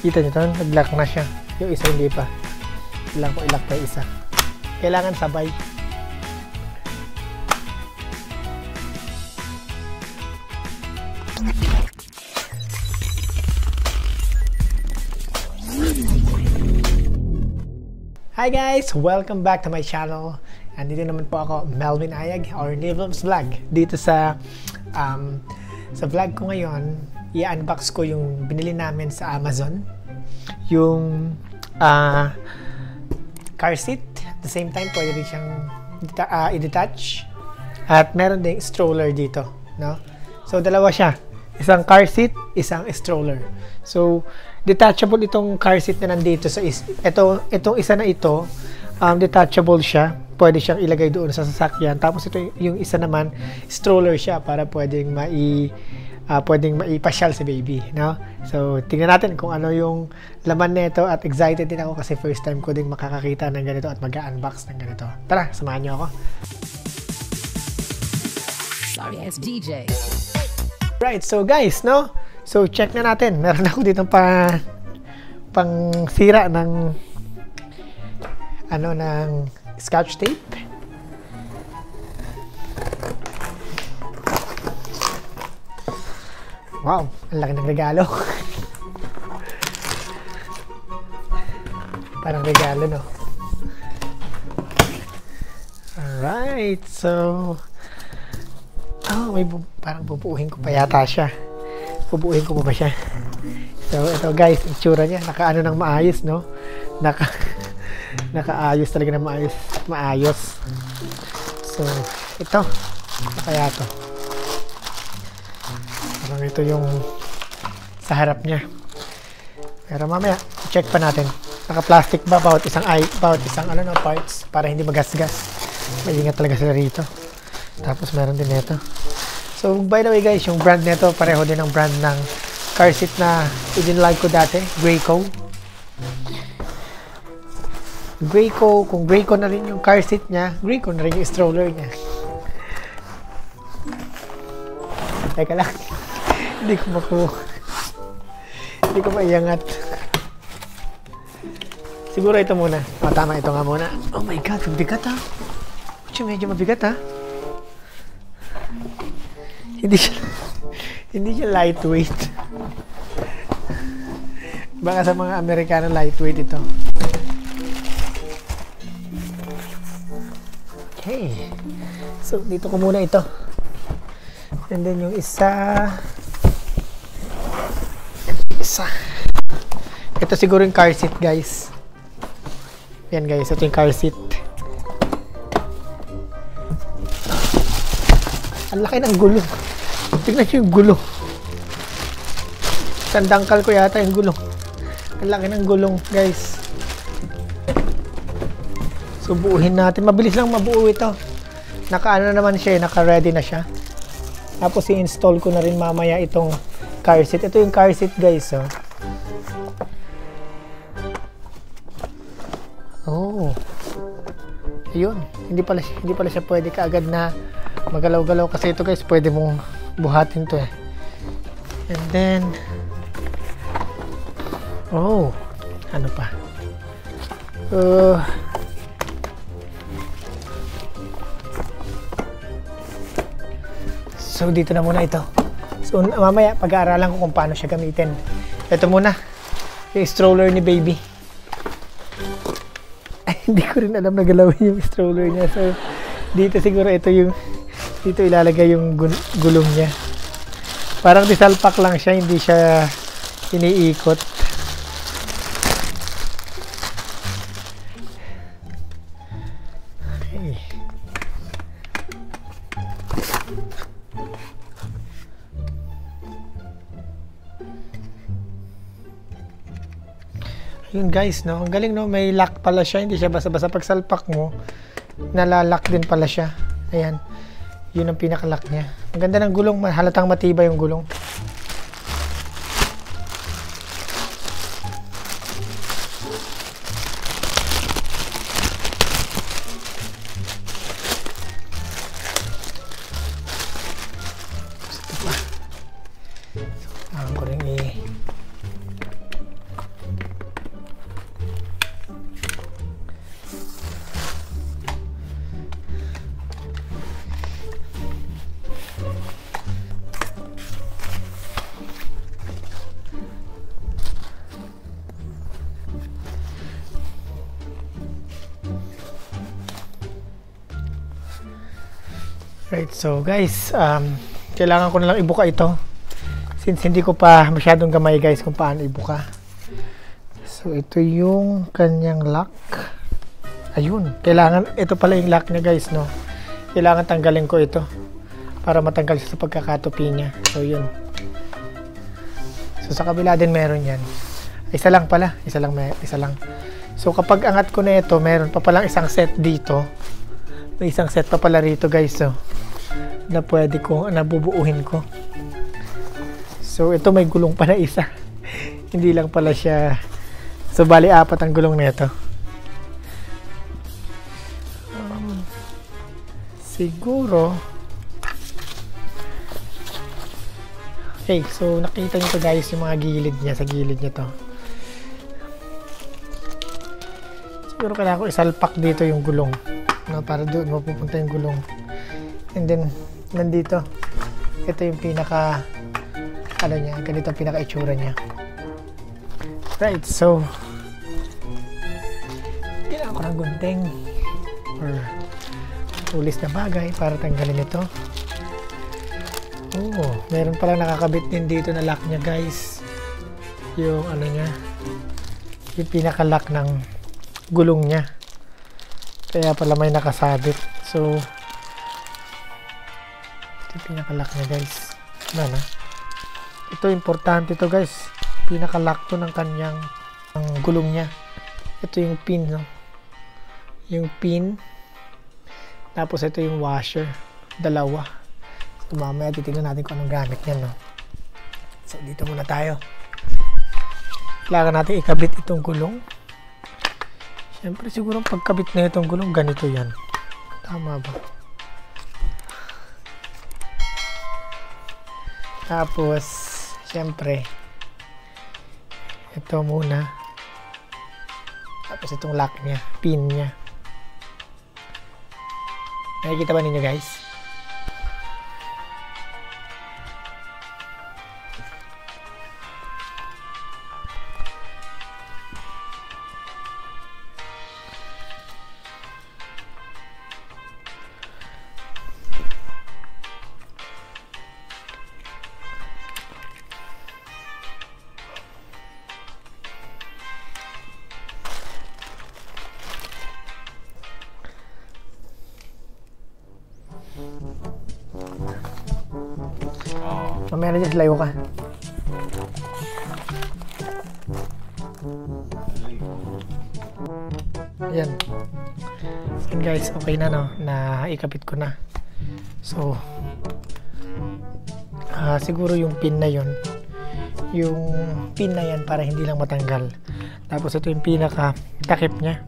Kita nyo ito, nag-lock na siya. Yung isa hindi pa. Kailangan ko i-lock pa yung isa. Kailangan sabay. Hi guys! Welcome back to my channel. Andito naman po ako, Melvin Ayag, or Nivels Vlog. Dito sa vlog ko ngayon, i-unbox ko yung binili namin sa Amazon. Yung car seat. At the same time, pwede rin siyang i-detach. At meron ding stroller dito. No? So, dalawa siya. Isang car seat, isang stroller. So, detachable itong car seat na nandito. So, itong isa na ito, detachable siya. Pwede siyang ilagay doon sa sasakyan. Tapos ito yung isa naman, stroller siya para pwedeng maipasyal si baby. No? So, tingnan natin kung ano yung laman nito at excited din ako kasi first time ko din makakakita ng ganito at mag-unbox ng ganito. Tara, samahan niyo ako. Sorry, it's DJ. Right, so guys, no? So, check na natin. Meron ako dito pang sira ng ng scotch tape. Wow, ang laki ng regalo. Parang regalo, no? Alright, so parang bubuuhin ko pa yata siya. Bubuuhin ko pa ba siya? So, ito guys, itsura niya. Nakaano ng maayos, no? Nakaayos talaga ng maayos. So, ito. Ano kaya ito? Parang ito yung sa harap niya. Pero mamaya, check pa natin. Naka-plastic ba? Bawat isang parts para hindi magasgas. Maingat talaga sila rito. Tapos meron din ito. So, by the way guys, yung brand nito, pareho din ang brand ng car seat na i-like ko dati, Graco. Kung Graco na rin yung car seat niya, Graco na rin yung stroller niya. Teka lang, hindi ko maiangat. Siguro ito muna. O, tama, ito nga muna. Oh my god, mabigat ha. Medyo mabigat ha. Hindi siya lightweight. Baka sa mga Amerikano lightweight ito. Okay. So, dito ko muna ito. And then yung isa. Ito siguro yung car seat, guys. Yan, guys. Ito yung car seat. Ang laki ng gulong. Tignan nyo yung gulong. Sandangkal ko yata yung gulong. Ang laki ng gulong, guys. So, buuhin natin. Mabilis lang mabuo ito. Naka-ano naman siya, naka-ready na siya. Tapos, i-install ko na rin mamaya itong car seat. Ito yung car seat, guys. Oh. Ayun. Hindi pala siya pwede kaagad na magalaw-galaw kasi ito, guys. Pwede mong buhatin to eh. And then, ano pa? So, dito na muna ito. So, mamaya, pag-aaralan ko kung paano siya gamitin. Ito muna, yung stroller ni baby. Ay, hindi ko rin alam na galawin yung stroller niya. So, dito siguro dito ilalagay yung gulong niya. Parang disalpak lang siya, hindi siya iniikot. Okay. Ayun guys, no? Ang galing, no? May lock pala siya, hindi siya basta-basta pagsalpak mo, nalalock din pala siya. Ayan. Yun ang pinaka-lock niya. Ang ganda ng gulong, halatang matibay yung gulong. Right, so guys, kailangan ko na lang ibuka ito. Since hindi ko pa masyadong gamay guys kung paano ibuka. So ito yung kanyang lock. Ayun, kailangan, ito pala yung lock niya guys, no? Kailangan tanggalin ko ito para matanggal siya sa pagkakatupi niya. So yun. So sa kabila din meron yan. Isa lang pala, isa lang. So kapag angat ko na ito, meron pa palang isang set dito. May isang set pa pala rito guys, so na pwede ko, nabubuuhin ko. So ito may gulong pa na isa. Hindi lang pala siya. So bali 4 ang gulong nito. Siguro. Okay, so nakita nyo to guys yung mga gilid niya, sa gilid niya to. Siguro kailangan ko isalpak dito yung gulong, no, para doon mapupunta yung gulong. And then nandito, ito yung pinaka ano niya, ganito ang pinaka itsura niya. Right, so kailangan ko ng gunting or tulis na bagay para tanggalin ito. Oh, meron pala nakakabit din dito na lock niya guys. Yung ano niya, yung pinaka lock ng gulong niya. Kaya pala may nakasabit. So ito yung pinaka lock niya guys. Ano na? Ito importante to guys. Pinaka lock to ng kanyang gulong niya. Ito yung pin, no? Yung pin. Tapos ito yung washer. Dalawa. So mamaya titignan natin kung anong gamit niya, no? So dito muna tayo. Kailangan natin ikabit itong gulong. Siyempre siguro pagkabit na itong gulong, ganito yan. Tama ba? Tapos siyempre ito muna. Tapos itong lock niya, pin niya. Nakikita ba ninyo guys? Mamaya na dyan, layo ka. Ayan. And guys, okay na, no? Na ikabit ko na. So, siguro yung pin na yun. Yung pin na yan para hindi lang matanggal. Tapos ito yung pinaka takip niya.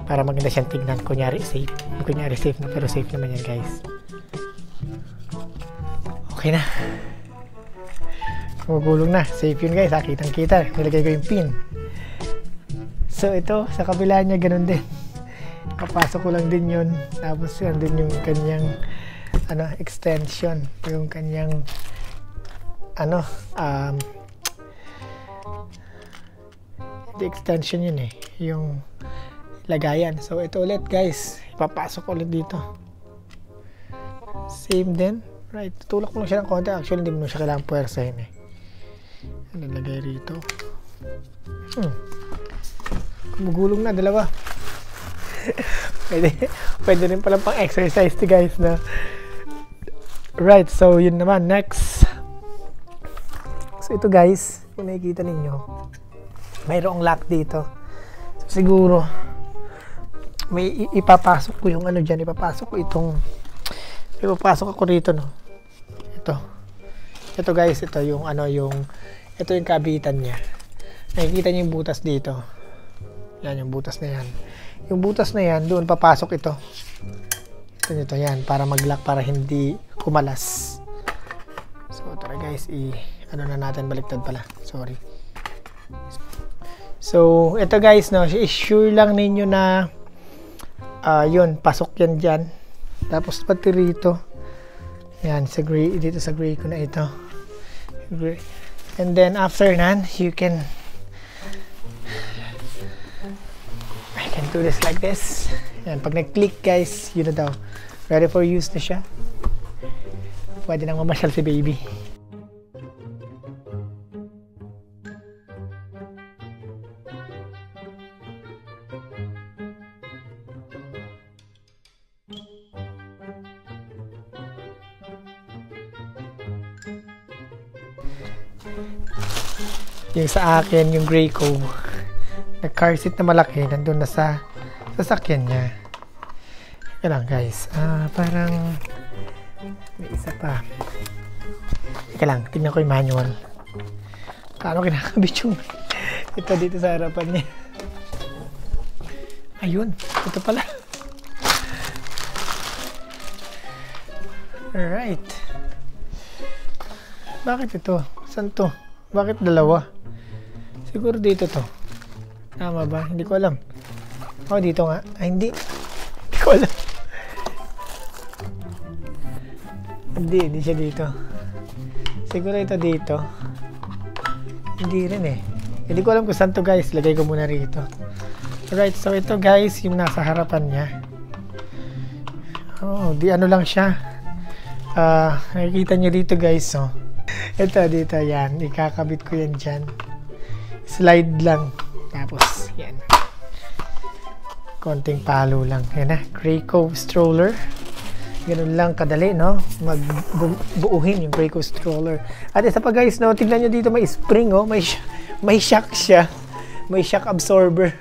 Para maganda siyang tignan. Kunyari safe. Kunyari safe na, pero safe naman yan guys. Okay na. Gumugulong na. Safe yun guys. Kitang kita. Nilagay ko yung pin. So ito, sa kabila niya ganun din. Kapasok ko lang din yun. Tapos yun din yung kanyang extension. Yung kanyang the extension yun eh. Yung lagayan. So ito ulit guys. Ipapasok ulit dito. Same din. Right. Tutulak ko lang siya ng konti. Actually, hindi mo siya kailangang puwersahin eh. Nalagay rito. Gumugulong na, dalawa. pwede rin palang pang exercise to guys na. Right, so yun naman. Next. So ito guys, kung nakikita ninyo, mayroong lock dito. So, siguro, may ipapasok ko yung dyan. Ipapasok ako rito, no. Ito guys, ito yung ito yung kabitan niya. Nakikita niyo yung butas dito. Yan yung butas na yan. Yung butas na yan, doon papasok ito. Ito yan, para mag-lock, para hindi kumalas. So, tara guys, na natin, baliktad pala. Sorry. So, ito guys, no, sure lang ninyo na yun, pasok yan dyan. Tapos pati rito. Yan, dito sa gray ko na ito. Gray. And then after nan, I can do this like this. Yan, pag nag-click guys, yun na daw. Ready for use na siya. pwede nang mamasyal si baby. Yung sa akin, yung Grey Cove, na car seat na malaki, nandun na sa sasakyan niya. Ika lang guys, parang may isa pa. Ika lang, tignan ko yung manual. Paano kinakabit yung ito dito sa harapan niya. Ayun, ito pala. Alright. Bakit ito? Saan to? Bakit dalawa? Siguro dito to. Tama ba? Hindi ko alam. Oh, dito nga. Ay, hindi. Hindi ko alam. Hindi siya dito. Siguro ito dito. Hindi rin eh. Hindi ko alam kung saan to guys. Lagay ko muna rito. Alright, so ito guys, yung nasa harapan niya. Oh, di ano lang siya. Nakikita nyo dito guys, oh. Ito, dito, yan. Ikakabit ko yan dyan. Slide lang. Tapos, yan. Konting palo lang. Yan na. Grey Cove stroller. Ganun lang kadali, no? Magbuuhin yung Grey Cove stroller. At isa pa guys, no? Tignan nyo dito, may spring, oh. May shock siya. May shock absorber.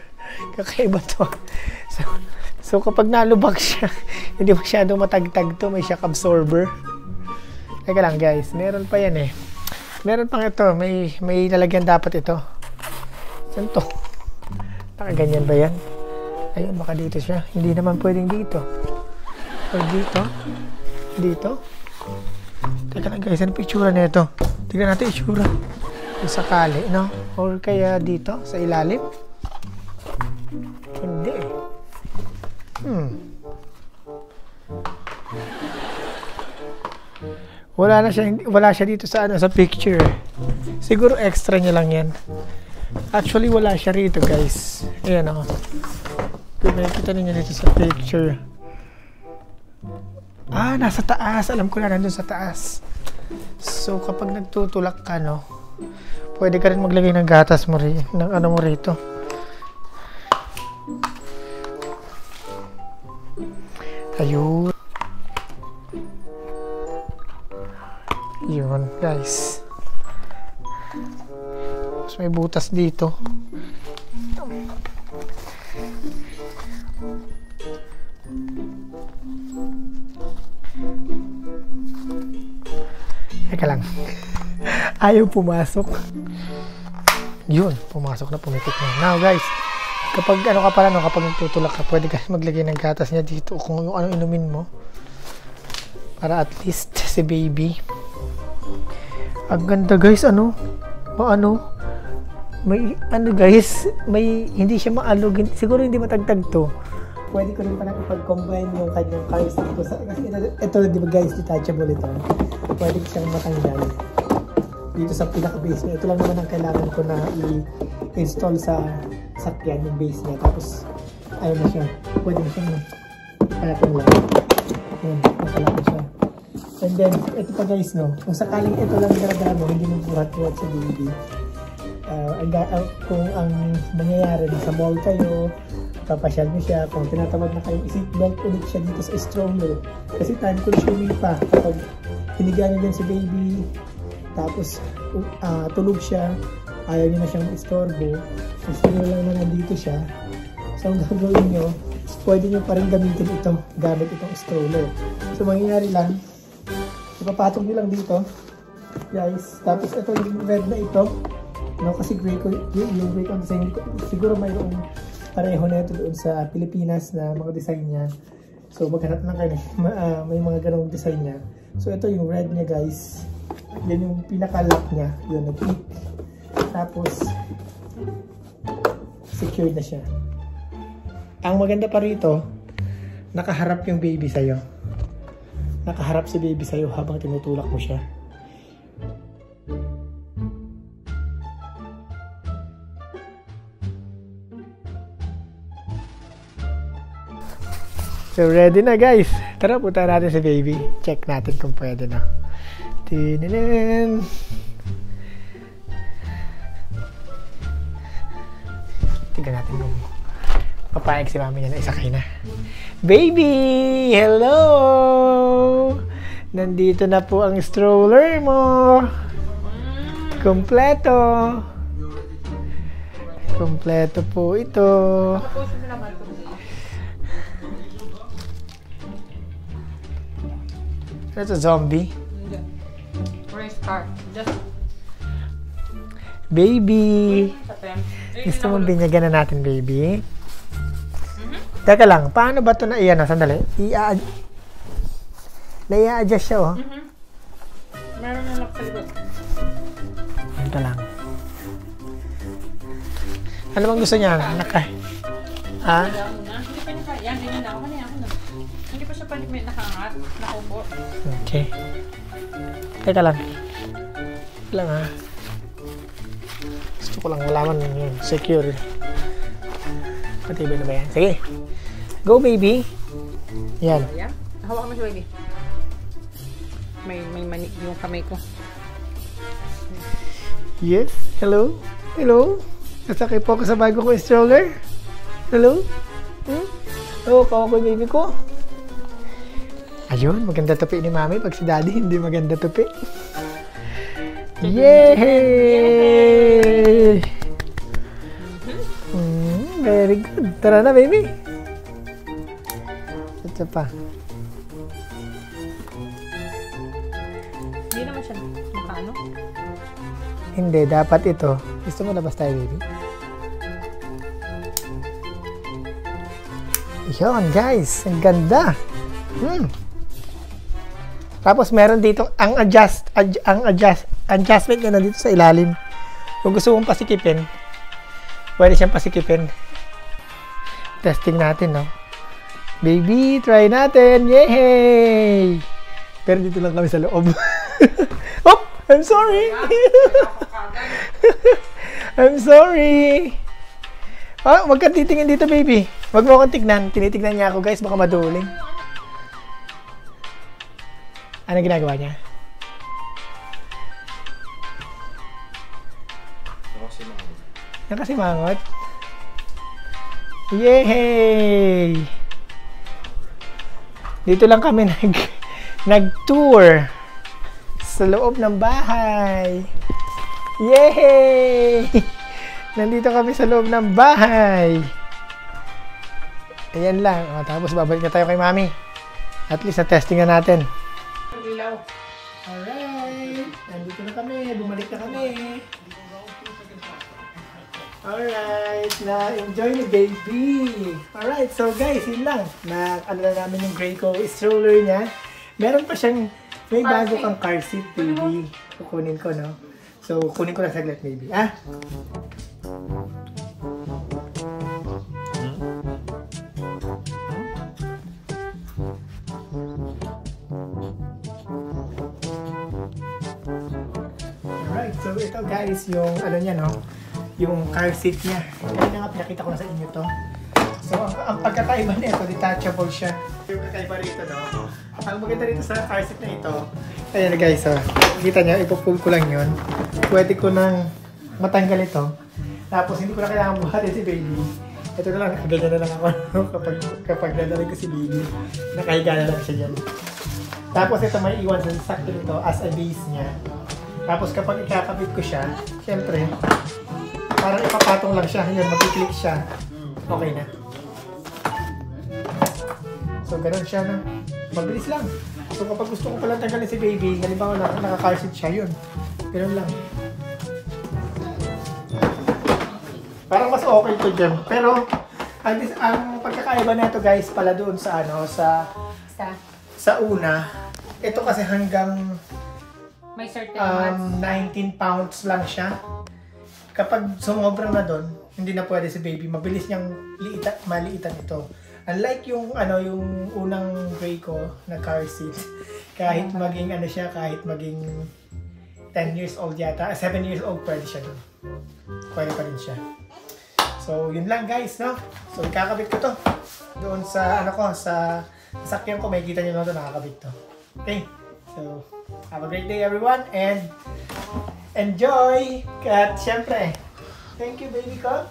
Kakaiba to. So kapag nalubak siya, hindi masyadong matagtag to. May shock absorber. Teka lang guys, meron pa yan eh. Meron pang ito, may lalagyan dapat ito. Saan to? Nakaganyan ba yan? Ayun, baka dito siya. Hindi naman pwedeng dito. Or dito. Dito. Teka lang guys, ano pa itsura na ito? Tignan natin itsura. Kung sakali, no? Or kaya dito, sa ilalim? Hindi eh. Wala siya dito sa sa picture. Siguro extra niya lang 'yan. Actually wala siya rito, guys. Ayan oh. Kita niyo dito sa picture. Nasa taas. Alam ko na, nandun sa taas. So kapag nagtutulak ka, no, pwede ka rin maglagay ng gatas mo rin, ng ano mo rito. Ayun. Yun guys. Tapos may butas dito. Teka lang. Ayaw pumasok. Yun, pumasok na, pumitik na. Now guys, kapag ano ka pala, no, kapag nagtutulak ka, pwede ka maglagay ng gatas niya dito kung ano inumin mo. Para at least si baby. Ang ganda guys, ano? May ano guys, may hindi siya maalog, siguro hindi matagtag to. Pwede ko rin pala ipag-combine yung kanyang car seat ko sa, kasi ito di ba guys, detachable ito. Pwede ko siyang matanggal dito sa pinaka-base niya. Ito lang naman ang kailangan ko na i-install sa sakyan, yung base niya. Tapos ayun na siya. Pwede mo siyang palapin lang. Ayan, palapin siya. And then, ito pa guys, no, kung sakaling ito lang daradara mo, hindi mo buhat-buhat sa baby. Kung ang mangyayari sa mall kayo, papasyal mo siya, kung tinatamad na kayo, i-seatbelt ulit siya dito sa stroller. Kasi time consuming pa kapag hiniga niyo din si baby, tapos tulog siya, ayaw niyo na siyang istorbo, gusto niyo lang na nandito siya. So ang gagawin niyo, pwede niyo pa rin gamitin ito, gamit itong stroller. So mangyayari lang, ipapatong nyo lang dito guys, tapos ito yung red na ito, no, kasi gray ko, yung gray ko design ko, siguro mayroong pareho na ito doon sa Pilipinas na mga design niya. So maghanap lang kayo, may mga ganong design niya. So ito yung red niya guys, yan yung pinaka-lock niya, yun, nag-click, tapos secured na siya. Ang maganda pa rito, nakaharap yung baby sa'yo. Nakaharap si baby sa'yo habang tinutulak mo siya. So ready na guys. Tara, punta natin si baby. Check natin kung pwede na. Tininin. Tignan natin kung papayag si mami niya na isakay na. Baby! Hello! Nandito na po ang stroller mo. Kompleto. Kompleto po ito. Ano ito, zombie? Race car. Just Baby! Gusto mo binyagan na natin, baby? Teka lang, paano ba ito na iyan? Sandali. Na-i-adjust siya, oh. meron na lock sa likod. Ito lang. Ano bang gusto niya? Ha? Hindi pa niya yan. Ganyan na ako. Hindi pa siya pa nakangat. Nakaupo. Okay. Teka lang. Teka lang, ha? Gusto ko lang malaman yun. Secure. Matibay na ba yan? Sige. Go, baby. Yan. Ayan. Hawak mo siya, baby. May mani yung kamay ko. Yes. Hello? Hello? Nasakay po ako sa bago ko stroller. Hello? Oo, kawa ko yung baby ko. Ayun, maganda tupi ni mami. Pag si daddy, hindi maganda tupi. Yay! Very good. Tara na, baby. Ito pa. Hindi naman siya nakaano. Hindi, dapat ito. Gusto mo labas tayo, baby? Yun, guys. Ang ganda. Tapos, meron dito ang adjustment niya nandito sa ilalim. Kung gusto mong pasikipin, pwede siyang pasikipin. Testing natin, no? Baby, try natin. Yay! Pero dito lang kami sa loob. Oh, I'm sorry. I'm sorry. Ah, wag kang titingin dito, baby. Wag mo akong tignan. Tinitignan niya ako, guys. Baka maduling. Ano ginagawa niya? Yan kasi mangot. Yay! Dito lang kami nag-tour sa loob ng bahay. Yay! Nandito kami sa loob ng bahay. Ayan lang. O, tapos babalik na tayo kay mami. At least na-testing na natin. Alright. Nandito na kami. Bumalik na kami. Alright, na-enjoy ni baby. Alright, so guys, yun lang. Ano na namin yung Graco stroller niya. Meron pa siyang, may bago kang car seat, baby. Kukunin ko, no? So, kunin ko lang saglit, baby. Ah? Alright, so ito guys, yung ano niya, no? Yung car seat niya. Ayun na nga, pinakita ko na sa inyo to. So, ang pagkakaiba nito, detachable siya. Yung pagkakaiba rito, no? Ang maganda rito sa car seat na ito, ayan guys, kita nyo, ipupull ko lang yun. Pwede ko nang matanggal ito. Tapos, hindi ko na kailangan buhatin si baby. Ito na lang, ganyan na lang ako kapag dadalhin ko si baby. Nakahiga na lang siya dyan. Tapos, ito may iwan sa sakto nito as a base niya. Tapos, kapag ikakabit ko siya, syempre, parang ipapatong lang siya. Yan, mag-click siya. Okay na. So, ganun siya na. Mabilis lang. So, kapag gusto ko palang tanggalin si baby, halimbawa naka-car seat siya, yun. Ganun lang. Parang mas okay to dyan. Pero, ang pagkakaiba na ito guys, pala doon sa ano, sa una, ito kasi hanggang May certain 19 pounds lang siya. Kapag sumobra na doon, hindi na pwede si baby. Mabilis niyang maliitan ito. Unlike yung ano, yung unang Graco na car seat, kahit maging ano siya, kahit maging 10 years old yata, 7 years old pwede siya doon. Pwede pa rin siya. So, yun lang guys, no? So, ikakabit ko to. Doon sa, ano ko, sa sakyan ko, makikita nyo lang ito, nakakabit to. Okay? So, Have a great day everyone and enjoy! At syempre, thank you baby ko.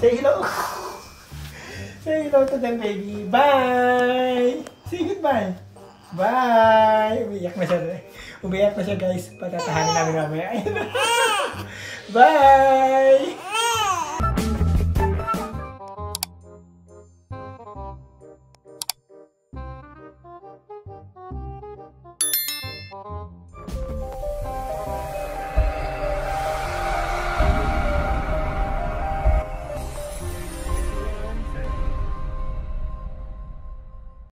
Say hello. Say hello to them baby. Bye! Say goodbye. Bye! Umiyak na siya. Umiyak na siya guys. Patatahanin namin mamaya. Bye!